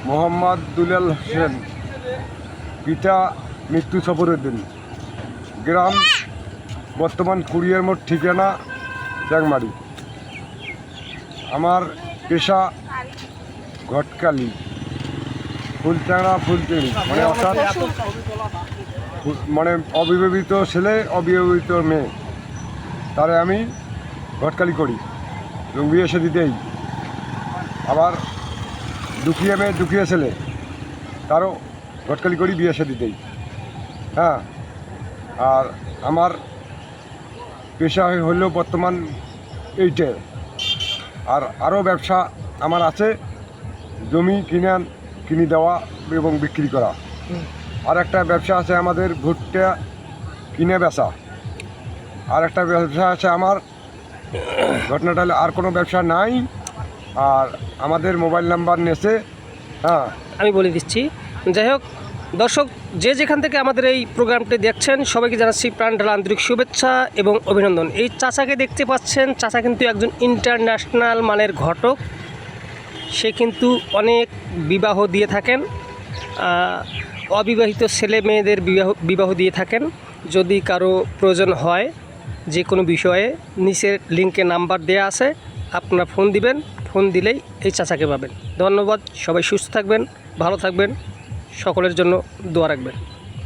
মোহাম্মদ দুলাল হোসেন, পিতা মৃত্যু সফরউদ্দিন, গ্রাম বর্তমান কুড়িয়ার মোড়, ঠিকানা চ্যাংমারি। আমার পেশা ঘটকালি, ফুলচাঁড়া ফুলচেরি, মানে অর্থাৎ মানে অবিবাহিত ছেলে অবিবাহিত মেয়ে, তারে আমি ঘটকালি করি এবং বিয়ে শাদী দেই। আবার দুঃখিয়া মেয়ে দুঃখিয়া ছেলে তারও ঘটকালি করি, বিয়ে শাদী দেই। হ্যাঁ, আর আমার পেশা হলো বর্তমান এইটে। আর আরও ব্যবসা আমার আছে, জমি কিনে দেওয়া এবং বিক্রি করা। আর একটা ব্যবসা আছে আমাদের ভুট্টা কিনে বেচা। আর একটা ব্যবসা আছে আমার, ঘটনাটা হলে আর কোনো ব্যবসা নাই। আর আমাদের মোবাইল নাম্বার নেছে। হ্যাঁ, আমি বলে দিচ্ছি। যাই হোক দর্শক, যে যেখান থেকে আমাদের এই প্রোগ্রামটি দেখছেন সবাইকে জানাচ্ছি প্রাণ ঢালা আন্তরিক শুভেচ্ছা এবং অভিনন্দন। এই চাচাকে দেখতে পাচ্ছেন, চাচা কিন্তু একজন ইন্টারন্যাশনাল মানের ঘটক। সে কিন্তু অনেক বিবাহ দিয়ে থাকেন, অবিবাহিত ছেলে মেয়েদের বিবাহ দিয়ে থাকেন। যদি কারো প্রয়োজন হয় যে কোনো বিষয়ে, নিচের লিঙ্কে নাম্বার দেওয়া আছে, আপনারা ফোন দিবেন, ফোন দিলেই এই চাচাকে পাবেন। ধন্যবাদ, সবাই সুস্থ থাকবেন, ভালো থাকবেন, সকলের জন্য দোয়া রাখবেন।